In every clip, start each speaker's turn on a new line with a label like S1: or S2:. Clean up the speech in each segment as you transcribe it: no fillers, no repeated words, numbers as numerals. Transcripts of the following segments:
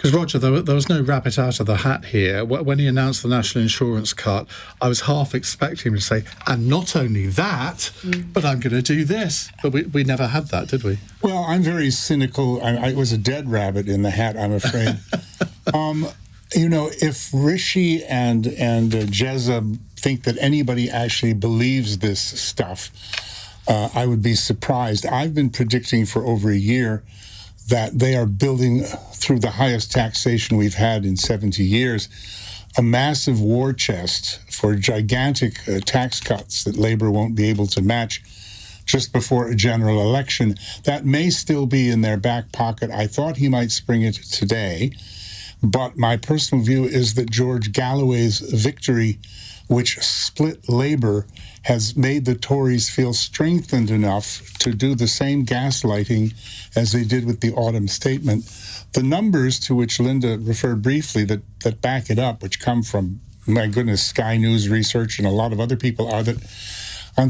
S1: Because, Roger, there was no rabbit out of the hat here. When he announced the national insurance cut, I was half expecting him to say, and not only that, but I'm going to do this. But we never had that, did we?
S2: Well, I'm very cynical. I was a dead rabbit in the hat, I'm afraid. If Rishi and Jeza think that anybody actually believes this stuff, I would be surprised. I've been predicting for over a year that they are building, through the highest taxation we've had in 70 years, a massive war chest for gigantic tax cuts that Labour won't be able to match just before a general election. That may still be in their back pocket. I thought he might spring it today, but my personal view is that George Galloway's victory, which split Labour, has made the Tories feel strengthened enough to do the same gaslighting as they did with the autumn statement. The numbers to which Linda referred briefly that back it up, which come from, my goodness, Sky News research and a lot of other people, are that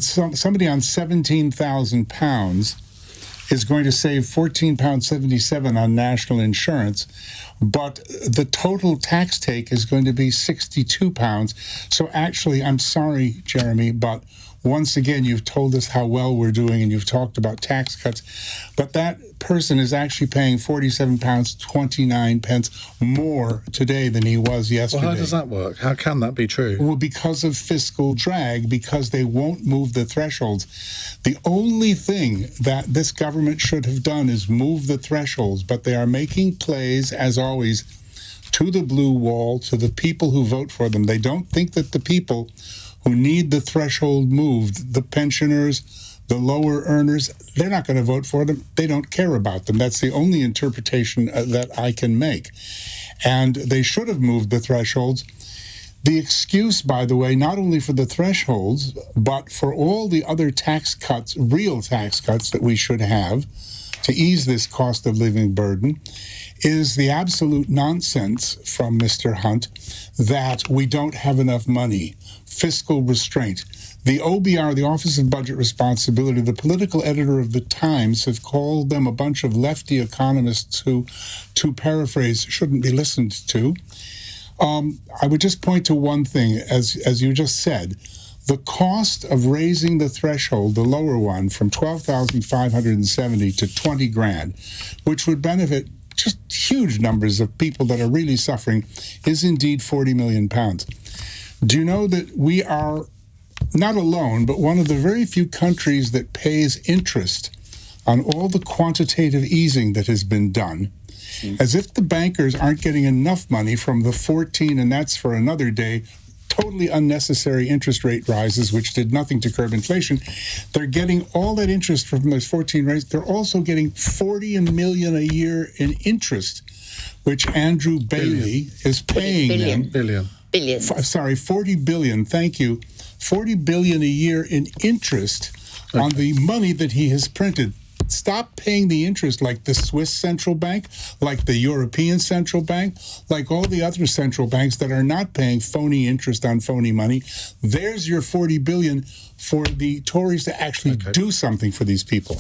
S2: somebody on £17,000 is going to save £14.77 on national insurance, but the total tax take is going to be £62. So actually, I'm sorry, Jeremy, but once again, you've told us how well we're doing and you've talked about tax cuts, but that person is actually paying £47.29 more today than he was yesterday.
S1: Well, how does that work? How can that be true?
S2: Well, because of fiscal drag, because they won't move the thresholds. The only thing that this government should have done is move the thresholds, but they are making plays, as always, to the blue wall, to the people who vote for them. They don't think that the people who need the threshold moved, the pensioners, the lower earners, they're not going to vote for them. They don't care about them. That's the only interpretation that I can make. And they should have moved the thresholds. The excuse, by the way, not only for the thresholds, but for all the other tax cuts, real tax cuts that we should have to ease this cost of living burden, is the absolute nonsense from Mr. Hunt that we don't have enough money. Fiscal restraint. The OBR, the Office of Budget Responsibility, the political editor of The Times, have called them a bunch of lefty economists who, to paraphrase, shouldn't be listened to. I would just point to one thing, as you just said. The cost of raising the threshold, the lower one, from $12,570 to $20,000, which would benefit just huge numbers of people that are really suffering, is indeed £40 million. Do you know that we are not alone, but one of the very few countries that pays interest on all the quantitative easing that has been done, as if the bankers aren't getting enough money from the 14, and that's for another day, totally unnecessary interest rate rises, which did nothing to curb inflation. They're getting all that interest from those 14 raises. They're also getting $40 million a year in interest, which Andrew Bailey is paying them.
S1: Billion.
S2: Sorry, 40 billion, thank you. 40 billion a year in interest on the money that he has printed. Stop paying the interest like the Swiss central bank, like the European central bank, like all the other central banks that are not paying phony interest on phony money. There's your 40 billion for the Tories to actually do something for these people.